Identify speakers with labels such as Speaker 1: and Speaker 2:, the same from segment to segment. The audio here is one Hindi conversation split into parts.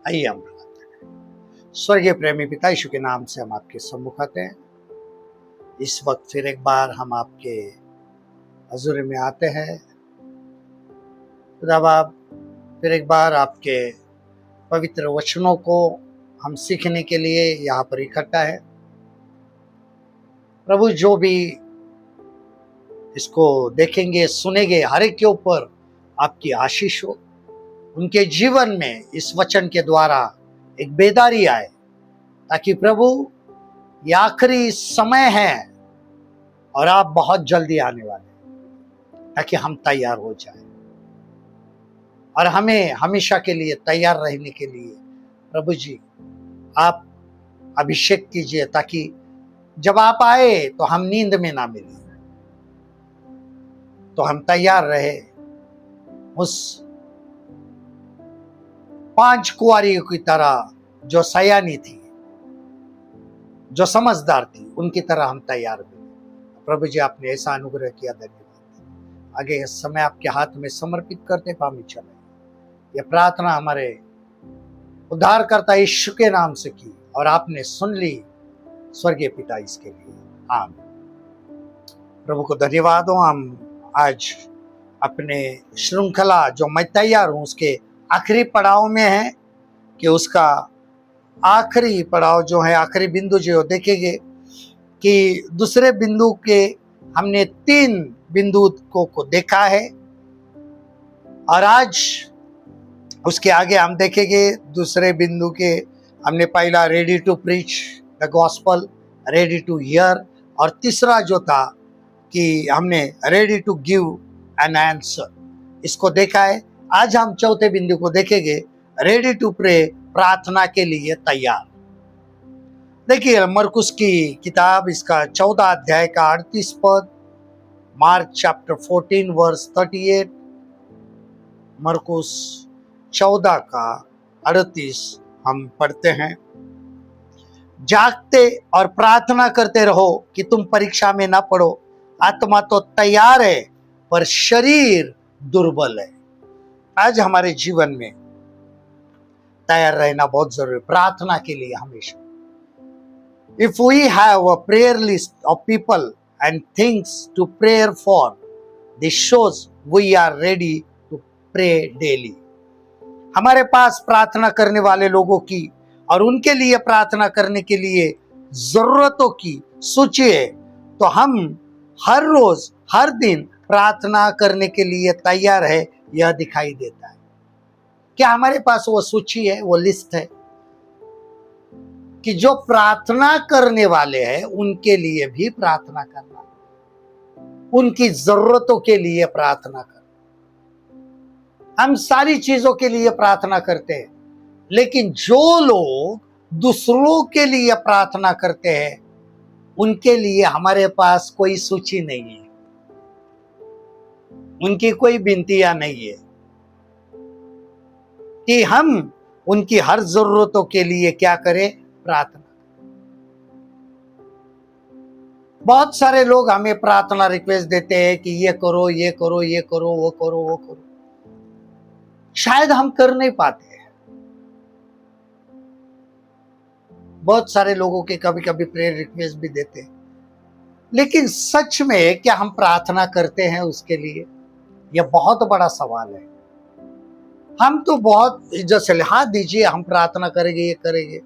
Speaker 1: आइए हम प्रार्थना करें। स्वर्गीय प्रेमी पिता यीशु के नाम से हम आपके सम्मुख आते हैं। इस वक्त फिर एक बार हम आपके हजूर में आते हैं। खुदा बाप, फिर एक बार आपके पवित्र वचनों को हम सीखने के लिए यहाँ पर इकट्ठा है। प्रभु, जो भी इसको देखेंगे सुनेंगे, हर एक के ऊपर आपकी आशीष हो। उनके जीवन में इस वचन के द्वारा एक बेदारी आए, ताकि प्रभु ये आखिरी समय है और आप बहुत जल्दी आने वाले हैं, ताकि हम तैयार हो जाए और हमें हमेशा के लिए तैयार रहने के लिए प्रभु जी आप अभिषेक कीजिए, ताकि जब आप आए तो हम नींद में ना मिले, तो हम तैयार रहे। उस 5 कुंवारियों की तरह जो सयानी थी, जो समझदार थी, उनकी तरह हम तैयार हुए। प्रभु जी, आपने ऐसा अनुग्रह किया, धन्यवाद। आगे इस समय आपके हाथ में समर्पित करते पामी चले। यह प्रार्थना हमारे उद्धारकर्ता यीशु के नाम से की और आपने सुन ली। स्वर्गीय पिता, इसके लिए आमीन। प्रभु को धन्यवाद हो। हम आज अपने श्रृंखला जो मैं तैयार हूं उसके आखिरी पड़ाव में है, कि उसका आखिरी पड़ाव जो है, आखिरी बिंदु जो देखेंगे कि दूसरे बिंदु के हमने 3 बिंदु को देखा है, और आज उसके आगे हम देखेंगे दूसरे बिंदु के हमने पहला ready to preach the gospel, ready to hear, और तीसरा जो था कि हमने ready to give an answer, इसको देखा है। आज हम चौथे बिंदु को देखेंगे, रेडी टू प्रे, प्रार्थना के लिए तैयार। देखिए मरकुस की किताब, इसका 14 अध्याय का 38 पद, मार्क चैप्टर 14 वर्स 38, मरकुस 14 का 38 हम पढ़ते हैं। जागते और प्रार्थना करते रहो कि तुम परीक्षा में ना पड़ो। आत्मा तो तैयार है पर शरीर दुर्बल है। आज हमारे जीवन में तैयार रहना बहुत जरूरी, प्रार्थना के लिए हमेशा। If we have a prayer list of people and things to pray for, this shows we are ready to pray daily. हमारे पास प्रार्थना करने वाले लोगों की और उनके लिए प्रार्थना करने के लिए जरूरतों की सूची है, तो हम हर रोज हर दिन प्रार्थना करने के लिए तैयार है, यह दिखाई देता है। क्या हमारे पास वो सूची है, वो लिस्ट है कि जो प्रार्थना करने वाले हैं उनके लिए भी प्रार्थना करना, उनकी जरूरतों के लिए प्रार्थना करना। हम सारी चीजों के लिए प्रार्थना करते हैं, लेकिन जो लोग दूसरों के लिए प्रार्थना करते हैं उनके लिए हमारे पास कोई सूची नहीं है, उनकी कोई विनतियां नहीं है कि हम उनकी हर जरूरतों के लिए क्या करें, प्रार्थना। बहुत सारे लोग हमें प्रार्थना रिक्वेस्ट देते हैं कि ये करो, ये करो, ये करो, वो करो, वो करो। शायद हम कर नहीं पाते हैं। बहुत सारे लोगों के कभी कभी प्रेयर रिक्वेस्ट भी देते हैं, लेकिन सच में क्या हम प्रार्थना करते हैं उसके लिए? यह बहुत बड़ा सवाल है। हम तो बहुत इज्जत से हाथ दीजिए, हम प्रार्थना करेंगे, ये करेंगे,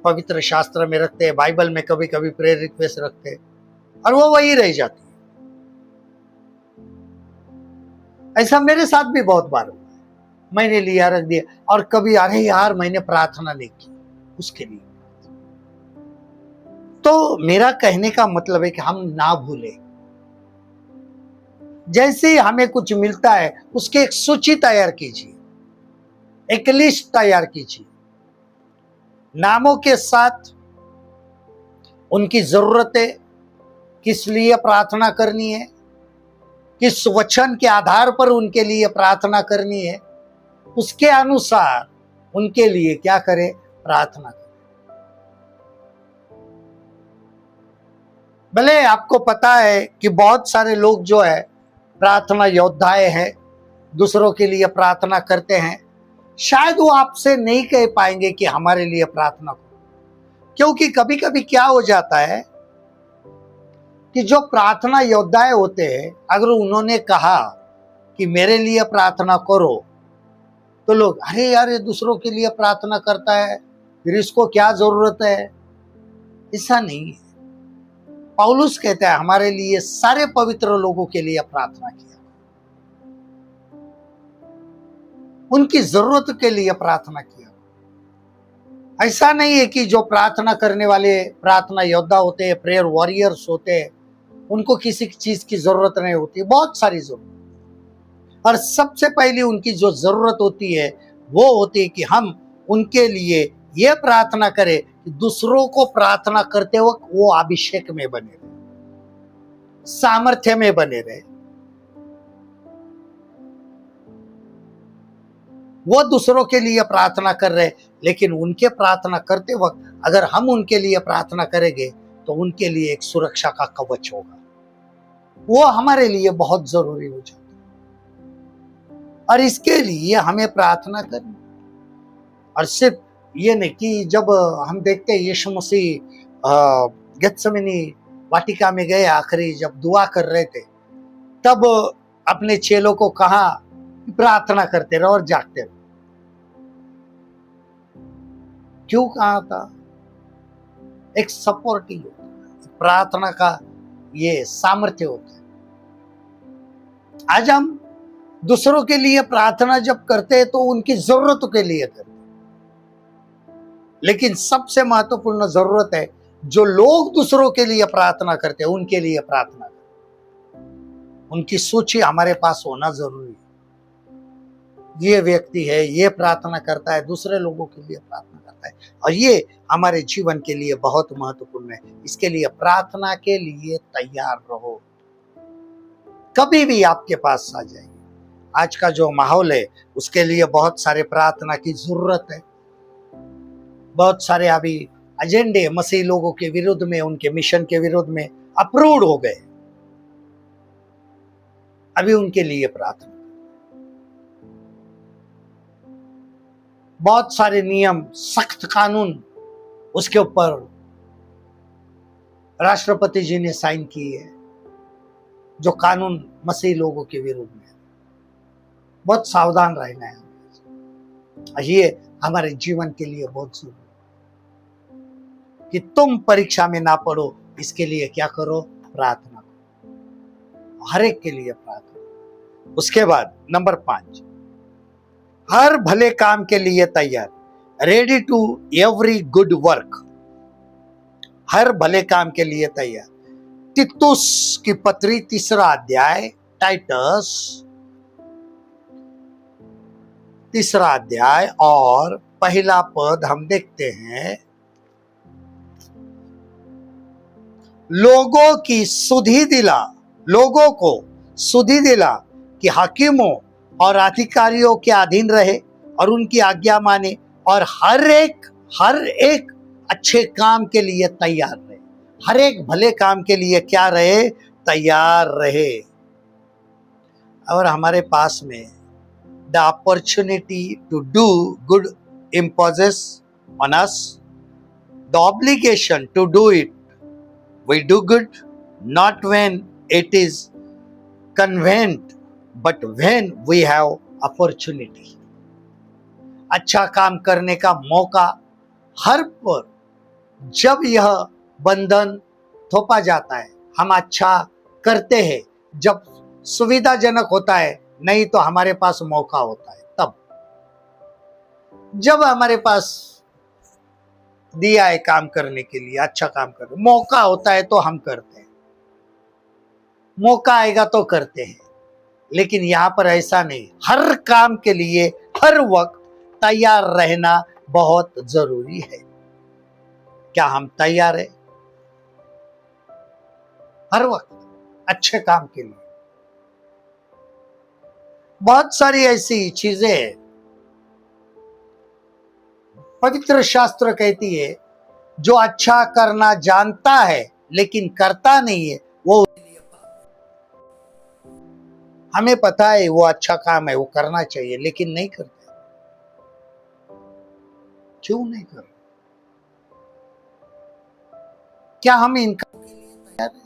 Speaker 1: पवित्र शास्त्र में रखते हैं, बाइबल में कभी कभी प्रेयर रिक्वेस्ट रखते हैं, और वो वही रह जाती है। ऐसा मेरे साथ भी बहुत बार हुआ है। मैंने लिया, रख दिया, और कभी अरे यार मैंने प्रार्थना नहीं की उसके लिए। तो मेरा कहने का मतलब है कि हम ना भूलें, जैसे ही हमें कुछ मिलता है उसकी एक सूची तैयार कीजिए, एक लिस्ट तैयार कीजिए, नामों के साथ उनकी जरूरतें, किस लिए प्रार्थना करनी है, किस वचन के आधार पर उनके लिए प्रार्थना करनी है, उसके अनुसार उनके लिए क्या करें, प्रार्थना करें। भले आपको पता है कि बहुत सारे लोग जो है प्रार्थना योद्धाएं हैं, दूसरों के लिए प्रार्थना करते हैं, शायद वो आपसे नहीं कह पाएंगे कि हमारे लिए प्रार्थना करो, क्योंकि कभी कभी क्या हो जाता है कि जो प्रार्थना योद्धाएं होते हैं, अगर उन्होंने कहा कि मेरे लिए प्रार्थना करो, तो लोग अरे यार ये दूसरों के लिए प्रार्थना करता है, फिर इसको क्या जरूरत है। ऐसा नहीं है। पौलुस कहता है हमारे लिए सारे पवित्र लोगों के लिए प्रार्थना किया, उनकी जरूरत के लिए प्रार्थना किया। ऐसा नहीं है कि जो प्रार्थना करने वाले प्रार्थना योद्धा होते हैं, प्रेयर वॉरियर्स होते हैं, उनको किसी चीज की जरूरत नहीं होती, बहुत सारी जरूरत। और सबसे पहली उनकी जो जरूरत होती है वो होती है कि हम उनके लिए ये प्रार्थना करें कि दूसरों को प्रार्थना करते वक्त वो अभिषेक में बने रहे, सामर्थ्य में बने रहे। वो दूसरों के लिए प्रार्थना कर रहे, लेकिन उनके प्रार्थना करते वक्त अगर हम उनके लिए प्रार्थना करेंगे तो उनके लिए एक सुरक्षा का कवच होगा, वो हमारे लिए बहुत जरूरी हो जाता है। और इसके लिए हमें प्रार्थना करनी, और सिर्फ ये नहीं कि जब हम देखते हैं यीशु मसीह गेत्सेमनी वाटिका में गए, आखिरी जब दुआ कर रहे थे, तब अपने चेलों को कहा प्रार्थना करते रहो और जागते रहो। क्यों कहा था? एक सपोर्टिंग होता है, प्रार्थना का ये सामर्थ्य होता है। आज हम दूसरों के लिए प्रार्थना जब करते हैं तो उनकी जरूरतों के लिए करते हैं, लेकिन सबसे महत्वपूर्ण जरूरत है जो लोग दूसरों के लिए प्रार्थना करते हैं उनके लिए प्रार्थना करें। उनकी सूची हमारे पास होना जरूरी है। ये व्यक्ति है, ये प्रार्थना करता है, दूसरे लोगों के लिए प्रार्थना करता है, और ये हमारे जीवन के लिए बहुत महत्वपूर्ण है। इसके लिए प्रार्थना के लिए तैयार रहो, कभी भी आपके पास आ जाएगी। आज का जो माहौल है उसके लिए बहुत सारे प्रार्थना की जरूरत है। बहुत सारे अभी एजेंडे मसीह लोगों के विरुद्ध में, उनके मिशन के विरुद्ध में अप्रूव्ड हो गए, अभी उनके लिए प्रार्थना। बहुत सारे नियम, सख्त कानून उसके ऊपर राष्ट्रपति जी ने साइन किए है, जो कानून मसीह लोगों के विरुद्ध में। बहुत सावधान रहना है। ये हमारे जीवन के लिए बहुत जरूरी कि तुम परीक्षा में ना पढ़ो, इसके लिए क्या करो? प्रार्थना करो, हर एक के लिए प्रार्थना। उसके बाद नंबर 5, हर भले काम के लिए तैयार, ready to every good work. हर भले काम के लिए तैयार। तीतुस की पत्री 3 अध्याय, टाइटस 3 अध्याय और 1 पद हम देखते हैं। लोगों को सुधि दिला कि हाकिमों और अधिकारियों के अधीन रहे और उनकी आज्ञा माने, और हर एक अच्छे काम के लिए तैयार रहे। हर एक भले काम के लिए क्या रहे? तैयार रहे। और हमारे पास में the opportunity to do good imposes on us the obligation to do it. We do good not when it is convenient, but when we have opportunity. अच्छा काम करने का मौका हर पर, जब यह बंधन थोपा जाता है, हम अच्छा करते हैं जब सुविधाजनक होता है, नहीं तो हमारे पास मौका होता है। तब जब हमारे पास दिया है काम करने के लिए, अच्छा काम करने मौका होता है तो हम करते हैं, मौका आएगा तो करते हैं। लेकिन यहां पर ऐसा नहीं, हर काम के लिए हर वक्त तैयार रहना बहुत जरूरी है। क्या हम तैयार हैं हर वक्त अच्छे काम के लिए? बहुत सारी ऐसी चीजें हैं, पवित्र शास्त्र कहती है जो अच्छा करना जानता है लेकिन करता नहीं है, वो हमें पता है वो अच्छा काम है, वो करना चाहिए, लेकिन नहीं करते। क्यों नहीं कर रहे? क्या हम इनका तैयार हैं?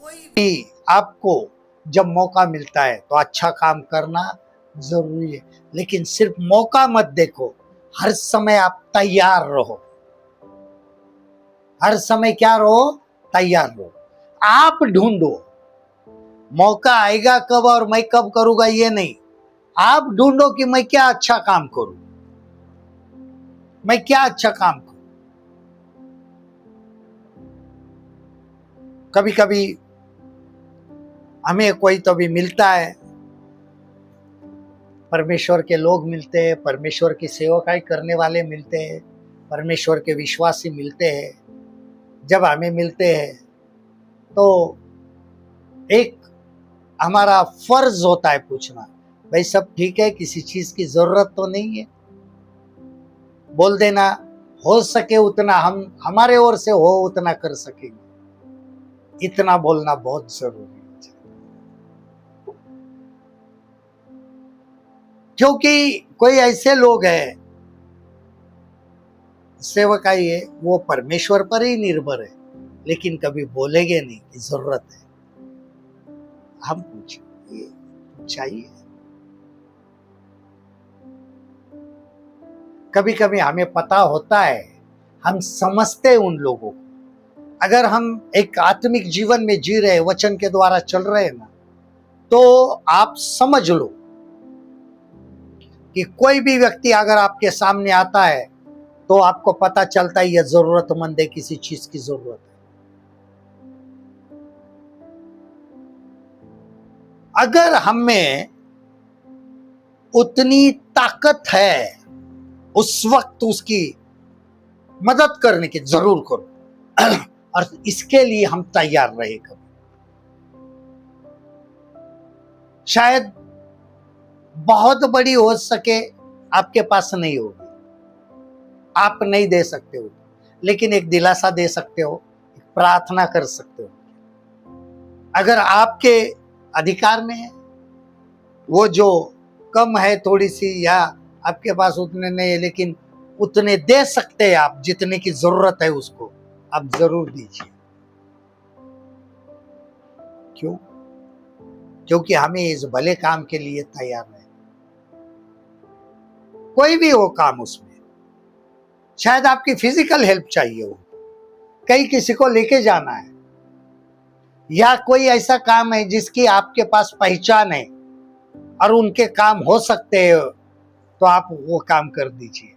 Speaker 1: कोई भी आपको जब मौका मिलता है तो अच्छा काम करना जरूरी है, लेकिन सिर्फ मौका मत देखो, हर समय आप तैयार रहो। हर समय क्या रहो? तैयार रहो। आप ढूंढो, मौका आएगा कब और मैं कब करूंगा ये नहीं। आप ढूंढो कि मैं क्या अच्छा काम करूं, मैं क्या अच्छा काम करूं। कभी कभी हमें कोई तो भी मिलता है, परमेश्वर के लोग मिलते हैं, परमेश्वर की सेवकाई करने वाले मिलते हैं, परमेश्वर के विश्वासी मिलते हैं। जब हमें मिलते हैं तो एक हमारा फर्ज होता है पूछना, भाई सब ठीक है, किसी चीज की जरूरत तो नहीं है? बोल देना, हो सके उतना हम हमारे ओर से हो उतना कर सकेंगे। इतना बोलना बहुत जरूरी है, क्योंकि कोई ऐसे लोग हैं, सेवकाई है वो परमेश्वर पर ही निर्भर है, लेकिन कभी बोलेंगे नहीं कि जरूरत है। हम पूछेंगे चाहिए। कभी कभी हमें पता होता है, हम समझते हैं उन लोगों को। अगर हम एक आत्मिक जीवन में जी रहे, वचन के द्वारा चल रहे हैं ना, तो आप समझ लो कि कोई भी व्यक्ति अगर आपके सामने आता है तो आपको पता चलता है यह जरूरतमंद है, किसी चीज की जरूरत है। अगर हमें उतनी ताकत है उस वक्त उसकी मदद करने की, जरूर करो। और इसके लिए हम तैयार रहे। कभी शायद बहुत बड़ी हो सके आपके पास नहीं होगी, आप नहीं दे सकते हो, लेकिन एक दिलासा दे सकते हो, एक प्रार्थना कर सकते हो। अगर आपके अधिकार में है, वो जो कम है थोड़ी सी, या आपके पास उतने नहीं है, लेकिन उतने दे सकते हैं आप, जितने की जरूरत है उसको आप जरूर दीजिए। क्यों? क्योंकि हमें इस भले काम के लिए तैयार है। कोई भी हो काम, उसमें शायद आपकी फिजिकल हेल्प चाहिए हो, कहीं किसी को लेके जाना है, या कोई ऐसा काम है जिसकी आपके पास पहचान है और उनके काम हो सकते हैं, तो आप वो काम कर दीजिए।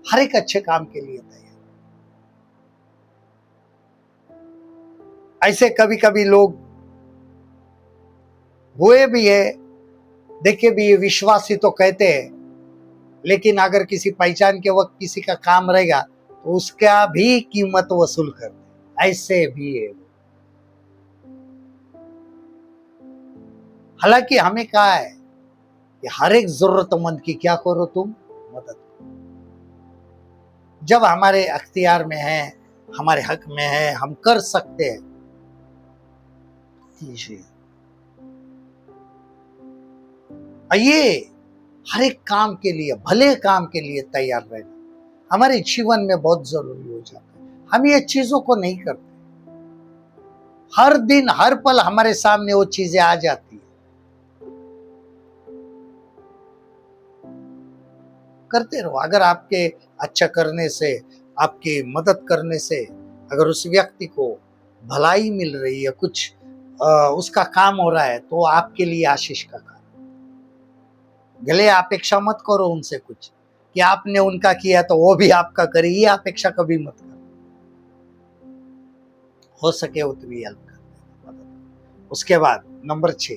Speaker 1: हर एक अच्छे काम के लिए तैयार। ऐसे कभी कभी लोग हुए भी है, देखे भी है, विश्वासी तो कहते हैं, लेकिन अगर किसी पहचान के वक्त किसी का काम रहेगा तो उसका भी कीमत वसूल कर, ऐसे भी है। हालांकि हमें कहा है कि हर एक जरूरतमंद की क्या करो, तुम मदद करो। जब हमारे अख्तियार में है, हमारे हक में है, हम कर सकते हैं, कीजिए। ये हर एक काम के लिए, भले काम के लिए तैयार रहना हमारे जीवन में बहुत जरूरी हो जाता है। हम ये चीजों को नहीं करते। हर दिन हर पल हमारे सामने वो चीजें आ जाती है, करते रहो। अगर आपके अच्छा करने से, आपकी मदद करने से अगर उस व्यक्ति को भलाई मिल रही है, कुछ उसका काम हो रहा है, तो आपके लिए आशीष का कारण। भले अपेक्षा मत करो उनसे कुछ कि आपने उनका किया तो वो भी आपका करे, ये अपेक्षा कभी मत करो। हो सके उतनी हेल्प कर। उसके बाद नंबर 6,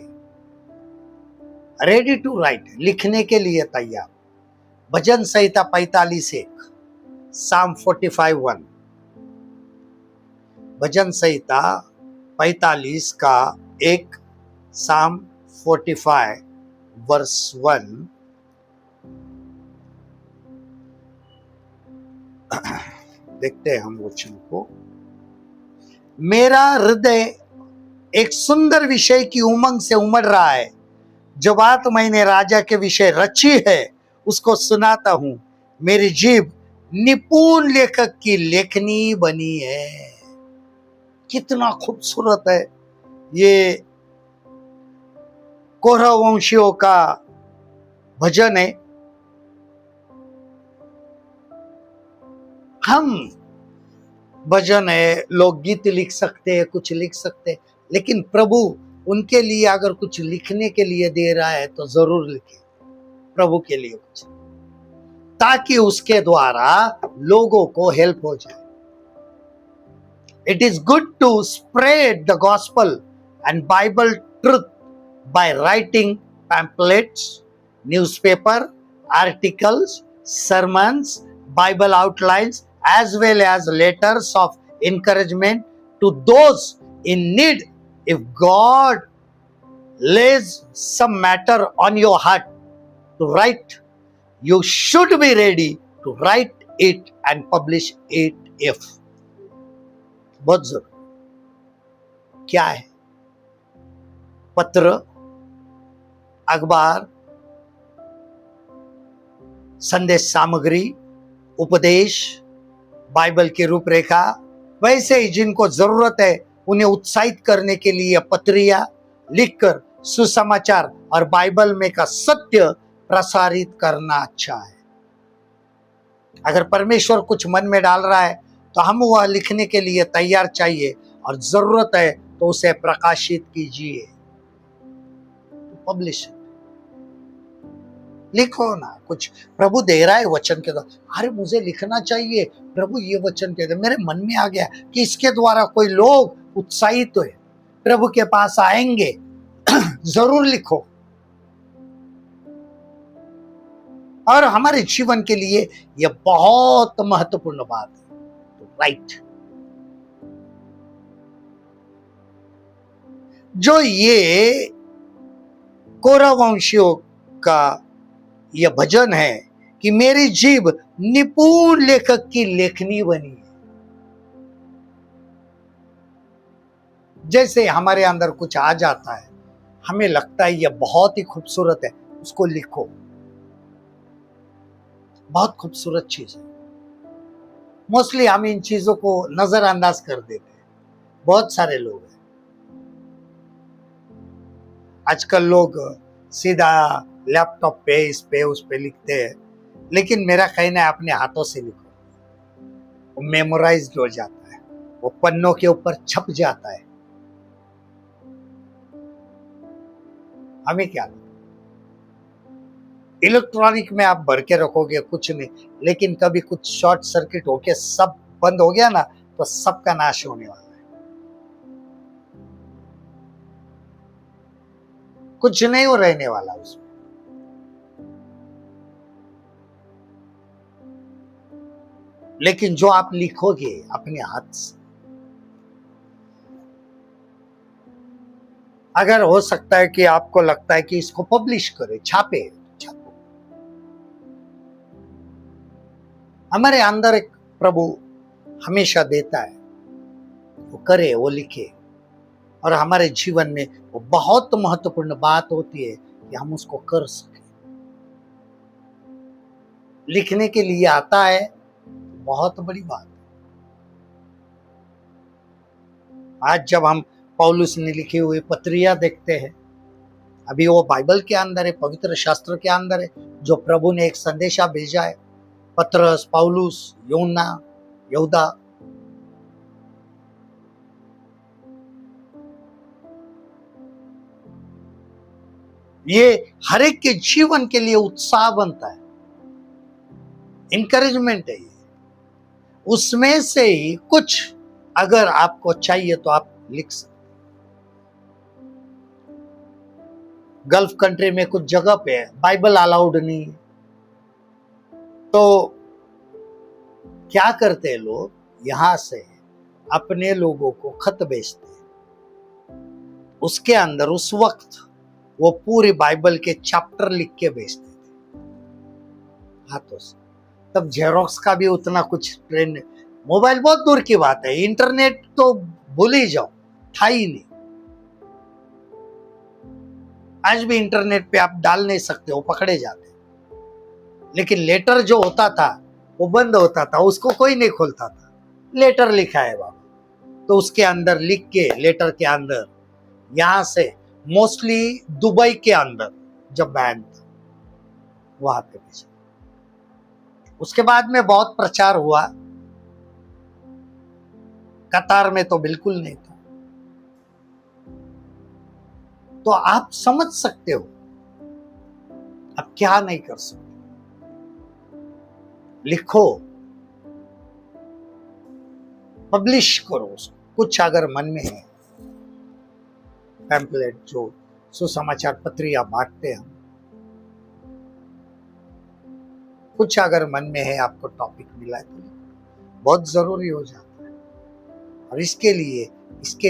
Speaker 1: रेडी टू राइट, लिखने के लिए तैयार। भजन संहिता 45:1, साम 45:1। भजन संहिता 45 का 1, साम 45:1। देखते हैं हम वचन को। मेरा हृदय एक सुंदर विषय की उमंग से उमड़ रहा है, जो बात मैंने राजा के विषय रची है उसको सुनाता हूं। मेरी जीभ निपुण लेखक की लेखनी बनी है। कितना खूबसूरत है ये कौरव वंशियों का भजन है। हम भजन है, लोकगीत लिख सकते हैं, कुछ लिख सकते हैं, लेकिन प्रभु उनके लिए अगर कुछ लिखने के लिए दे रहा है तो जरूर लिखे प्रभु के लिए कुछ, ताकि उसके द्वारा लोगों को हेल्प हो जाए। It is good to spread the gospel and Bible truth by writing pamphlets, newspaper, articles, sermons, Bible outlines, as well as letters of encouragement to those in need. If God lays some matter on your heart to write, you should be ready to write it and publish it if. बहुत जरूर क्या है? पत्र, अखबार, संदेश सामग्री, उपदेश, बाइबल की रूपरेखा, वैसे ही जिनको जरूरत है उन्हें उत्साहित करने के लिए पत्रियां लिखकर सुसमाचार और बाइबल में का सत्य प्रसारित करना अच्छा है। अगर परमेश्वर कुछ मन में डाल रहा है तो हम वह लिखने के लिए तैयार चाहिए, और जरूरत है तो उसे प्रकाशित कीजिए, पब्लिश लिखो ना। कुछ प्रभु दे रहा है वचन के द्वारा, अरे मुझे लिखना चाहिए, प्रभु ये वचन के मेरे मन में आ गया कि इसके द्वारा कोई लोग उत्साहित हुए, प्रभु के पास आएंगे, जरूर लिखो। और हमारे जीवन के लिए यह बहुत महत्वपूर्ण बात है। तो राइट, जो ये कौरव वंशियों का यह भजन है कि मेरी जीभ निपुण लेखक की लेखनी बनी है। जैसे हमारे अंदर कुछ आ जाता है, हमें लगता है यह बहुत ही खूबसूरत है, उसको लिखो। बहुत खूबसूरत चीज है। मोस्टली हम इन चीजों को नजरअंदाज कर देते हैं। बहुत सारे लोग हैं आजकल, लोग सीधा लैपटॉप पे इस पे उस पे लिखते हैं, लेकिन मेरा कहना है अपने हाथों से लिखो, वो मेमोराइज्ड हो जाता है, वो पन्नों के ऊपर छप जाता है। हमें क्या, इलेक्ट्रॉनिक में आप भर के रखोगे कुछ नहीं, लेकिन कभी कुछ शॉर्ट सर्किट होके सब बंद हो गया ना, तो सबका नाश होने वाला है। कुछ नहीं हो रहने वाला उसमें। लेकिन जो आप लिखोगे अपने हाथ से, अगर हो सकता है कि आपको लगता है कि इसको पब्लिश करे, छापो। हमारे अंदर एक प्रभु हमेशा देता है, वो करे, वो लिखे, और हमारे जीवन में वो बहुत महत्वपूर्ण बात होती है कि हम उसको कर सके। लिखने के लिए आता है, बहुत बड़ी बात है। आज जब हम पौलुस ने लिखी हुई पत्रियां देखते हैं, अभी वो बाइबल के अंदर है, पवित्र शास्त्र के अंदर है, जो प्रभु ने एक संदेशा भेजा है, पत्रस, पौलुस, यूहन्ना, यहूदा, ये हर एक के जीवन के लिए उत्साह बनता है, इंकरेजमेंट है ये। उसमें से ही कुछ अगर आपको चाहिए तो आप लिख सकते। गल्फ कंट्री में कुछ जगह पे है बाइबल अलाउड नहीं है, तो क्या करते हैं लोग, यहां से अपने लोगों को खत भेजते हैं, उसके अंदर उस वक्त वो पूरी बाइबल के चैप्टर लिख के भेजते थे हाथों से। तब जेरोक्स का भी उतना कुछ ट्रेंड, मोबाइल बहुत दूर की बात है, इंटरनेट तो भूल ही जाओ, था ही नहीं। आज भी इंटरनेट पे आप डाल नहीं सकते, वो पकड़े जाते। लेकिन लेटर जो होता था वो बंद होता था, उसको कोई नहीं खोलता था। लेटर लिखा है बाबा, तो उसके अंदर लिख के, लेटर के अंदर, यहां से मोस्टली दुबई के अंदर जब बैन था वहां पे भेजा। उसके बाद में बहुत प्रचार हुआ, कतार में तो बिल्कुल नहीं था। तो आप समझ सकते हो आप क्या नहीं कर सकते। लिखो, पब्लिश करो उसको। कुछ अगर मन में है, पैम्पलेट जो सुसमाचार पत्रियां बांटते हम, कुछ अगर मन में है, आपको टॉपिक मिला है तो बहुत जरूरी हो जाता है। और इसके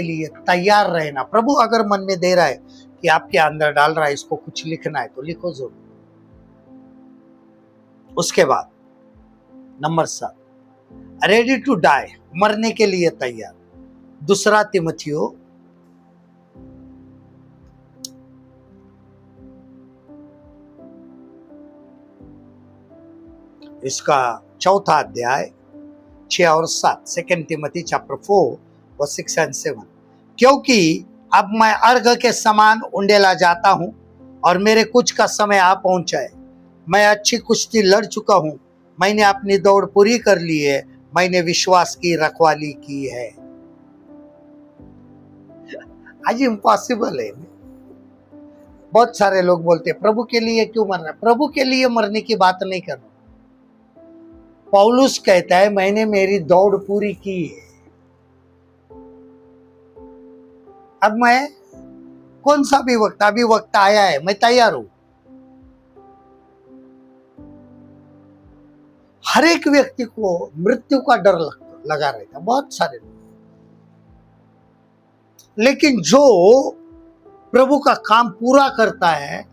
Speaker 1: लिए तैयार रहना। प्रभु अगर मन में दे रहा है कि आपके अंदर डाल रहा है, इसको कुछ लिखना है, तो लिखो जरूर। उसके बाद नंबर 7, रेडी टू डाई, मरने के लिए तैयार। दूसरा तिमोथियो इसका 4 अध्याय 6 और 7, 2 तिमोथी चैप्टर 4 और 6 and 7। क्योंकि अब मैं अर्घ के समान उंडेला जाता हूं और मेरे कुछ का समय आ पहुंचा है। मैं अच्छी कुश्ती लड़ चुका हूं, मैंने अपनी दौड़ पूरी कर ली है, मैंने विश्वास की रखवाली की है। आज इम्पॉसिबल है। बहुत सारे लोग बोलते हैं प्रभु के लिए क्यों मरना। प्रभु के लिए मरने की बात नहीं कर रहा। पौलुस कहता है मैंने मेरी दौड़ पूरी की है। अब मैं कौन सा भी वक्त, अभी वक्त आया है, मैं तैयार हूं। हर एक व्यक्ति को मृत्यु का डर लगा रहता है, बहुत सारे लोग। लेकिन जो प्रभु का काम पूरा करता है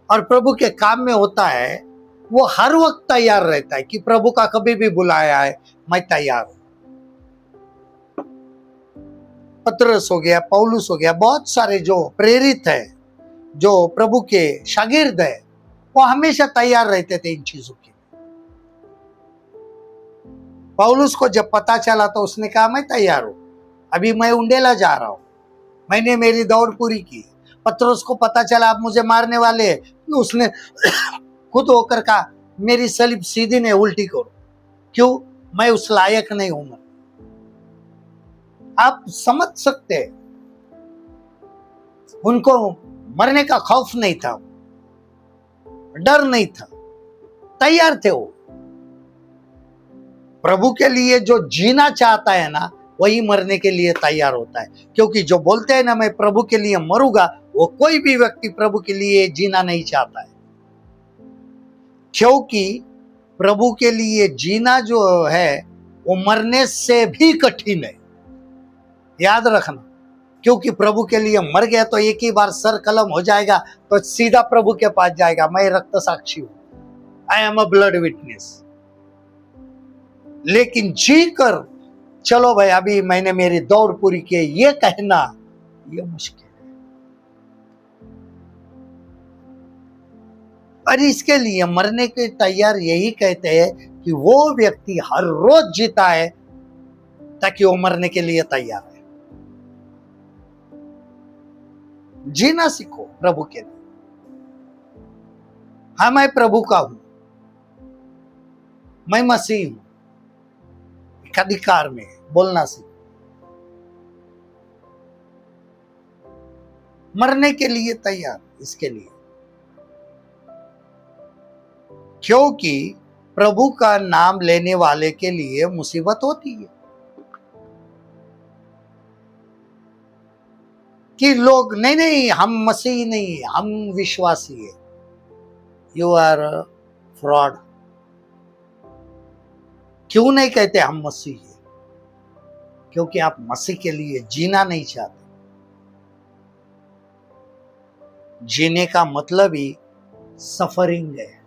Speaker 1: और प्रभु के काम में होता है, वो हर वक्त तैयार रहता है कि प्रभु का कभी भी बुलाया है, मैं तैयार हूं। पतरस हो गया, पौलुस हो गया, बहुत सारे जो प्रेरित है, जो प्रभु के शागिर्द है, वो हमेशा तैयार रहते थे इन चीजों के। पौलुस को जब पता चला तो उसने कहा मैं तैयार हूं, अभी मैं उंडेला जा रहा हूं, मैंने मेरी दौड़ पूरी की। पतरस को पता चला आप मुझे मारने वाले हैं, तो उसने खुद होकर कहा मेरी सलीब सीधी नहीं, उल्टी करो। क्यों? मैं उस लायक नहीं हूं। आप समझ सकते हैं, उनको मरने का खौफ नहीं था, डर नहीं था, तैयार थे वो। प्रभु के लिए जो जीना चाहता है ना, वही मरने के लिए तैयार होता है। क्योंकि जो बोलते हैं ना मैं प्रभु के लिए मरूंगा, वो कोई भी व्यक्ति प्रभु के लिए जीना नहीं चाहता है। क्योंकि प्रभु के लिए जीना जो है वो मरने से भी कठिन है, याद रखना। क्योंकि प्रभु के लिए मर गया तो एक ही बार सर कलम हो जाएगा, तो सीधा प्रभु के पास जाएगा, मैं रक्त साक्षी हूं, I am a blood witness. लेकिन जी कर चलो भाई अभी मैंने मेरी दौड़ पूरी की, ये कहना ये मुश्किल है। और इसके लिए मरने के तैयार यही कहते हैं कि वो व्यक्ति हर रोज जीता है ताकि वो मरने के लिए तैयार है। जीना सीखो प्रभु के लिए। हाँ मैं प्रभु का हूं, मैं मसीह हूं, एक अधिकार में बोलना सीखो। मरने के लिए तैयार इसके लिए, क्योंकि प्रभु का नाम लेने वाले के लिए मुसीबत होती है कि लोग नहीं हम मसीही नहीं है, हम विश्वासी है। You are fraud. क्यों नहीं कहते हम मसीही है? क्योंकि आप मसीह के लिए जीना नहीं चाहते। जीने का मतलब ही सफरिंग है,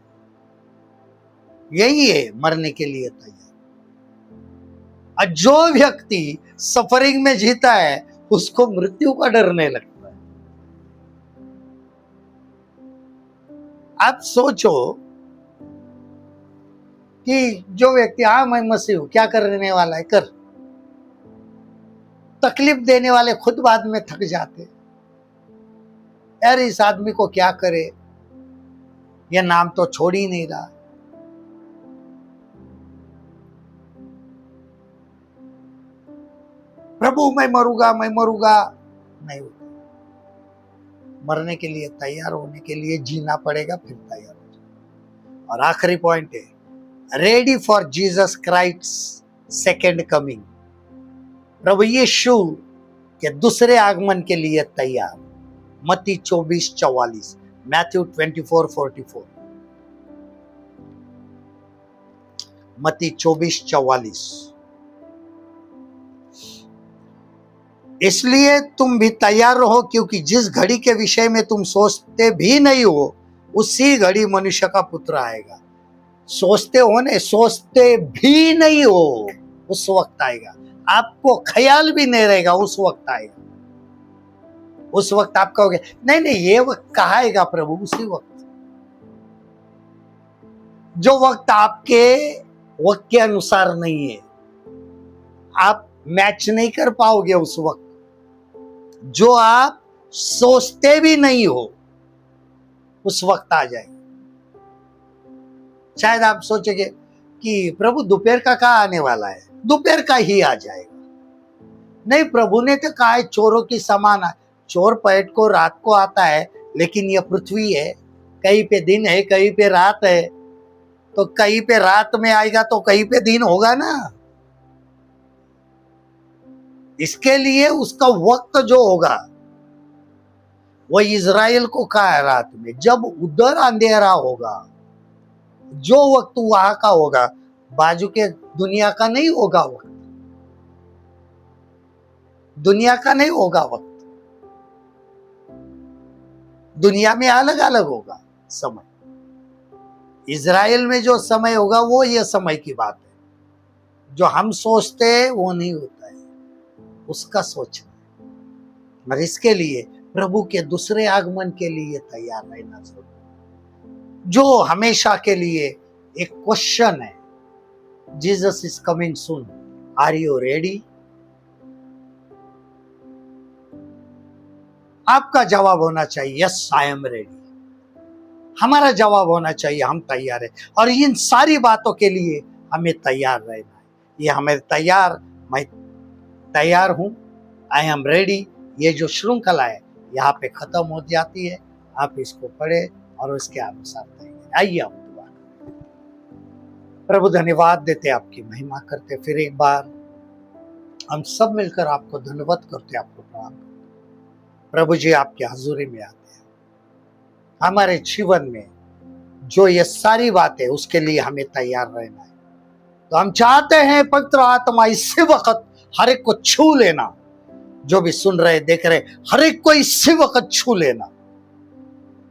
Speaker 1: यही है मरने के लिए तैयार। और जो व्यक्ति सफरिंग में जीता है उसको मृत्यु का डर नहीं लगता है। आप सोचो कि जो व्यक्ति हाँ मैं मसीह हूं, क्या करने वाला है कर, तकलीफ देने वाले खुद बाद में थक जाते। यार इस आदमी को क्या करे, यह नाम तो छोड़ ही नहीं रहा। प्रभु मैं मरूंगा नहीं होता। मरने के लिए तैयार होने के लिए जीना पड़ेगा, फिर तैयार हो जाए। और आखिरी पॉइंट है, ready for Jesus Christ second coming. प्रभु यीशु के दूसरे आगमन के लिए तैयार। मत्ती 24:44, मैथ्यू 24:44, मत्ती 24:44। इसलिए तुम भी तैयार रहो, क्योंकि जिस घड़ी के विषय में तुम सोचते भी नहीं हो उसी घड़ी मनुष्य का पुत्र आएगा। सोचते हो ने, सोचते भी नहीं हो उस वक्त आएगा। आपको ख्याल भी नहीं रहेगा, उस वक्त आएगा। उस वक्त आप कहोगे नहीं ये वक्त कहाँ आएगा प्रभु, उसी वक्त। जो वक्त आपके वक्त के अनुसार नहीं है, आप मैच नहीं कर पाओगे उस वक्त। जो आप सोचते भी नहीं हो उस वक्त आ जाएगा। शायद आप सोचेंगे कि प्रभु दोपहर का कहाँ आने वाला है, दोपहर का ही आ जाएगा। नहीं, प्रभु ने तो कहा है चोरों की समान है। चोर पैट को रात को आता है, लेकिन यह पृथ्वी है, कहीं पे दिन है कहीं पे रात है। तो कहीं पे रात में आएगा तो कहीं पे दिन होगा ना। इसके लिए उसका वक्त जो होगा वो इज़राइल को कहा है रात में, जब उधर अंधेरा होगा, जो वक्त वहां का होगा, बाजू के दुनिया का नहीं होगा वक्त, दुनिया का नहीं होगा वक्त। दुनिया में अलग अलग होगा समय। इज़राइल में जो समय होगा वो ये समय की बात है। जो हम सोचते हैं वो नहीं होता है, उसका सोचना। और इसके लिए प्रभु के दूसरे आगमन के लिए तैयार रहना जरूरी। जो हमेशा के लिए एक क्वेश्चन है, Jesus is coming soon, are you ready? आपका जवाब होना चाहिए यस आई एम रेडी। हमारा जवाब होना चाहिए हम तैयार है। और इन सारी बातों के लिए हमें तैयार रहना है। ये हमें तैयार, मैं तैयार हूं, आई एम रेडी, ये जो श्रृंखला है यहाँ पे खत्म हो जाती है। आप इसको पढ़े और उसके अनुसार तैयार। आइए हम दुआ करें। प्रभु धन्यवाद देते, आपकी महिमा करते, फिर एक बार हम सब मिलकर आपको धन्यवाद करते, आपको प्रणाम करते। प्रभु जी आपके हजूरी में आते हैं। हमारे जीवन में जो ये सारी बातें, उसके लिए हमें तैयार रहना है। तो हम चाहते हैं पवित्र आत्मा इसी वक्त हर एक को छू लेना। जो भी सुन रहे देख रहे, हर एक को इसी वक्त छू लेना,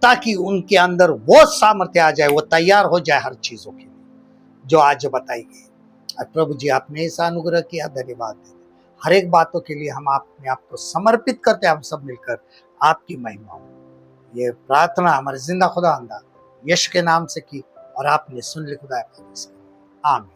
Speaker 1: ताकि उनके अंदर वो सामर्थ्य आ जाए, वो तैयार हो जाए हर चीजों के लिए जो आज बताई गई। और प्रभु जी आपने ऐसा अनुग्रह किया, धन्यवाद देते। हर एक बातों के लिए हम अपने आप को समर्पित करते हैं। हम सब मिलकर आपकी महिमा हो। ये प्रार्थना हमारे जिंदा खुदा यीशु के नाम से की और आपने सुन ली खुदा। आमीन।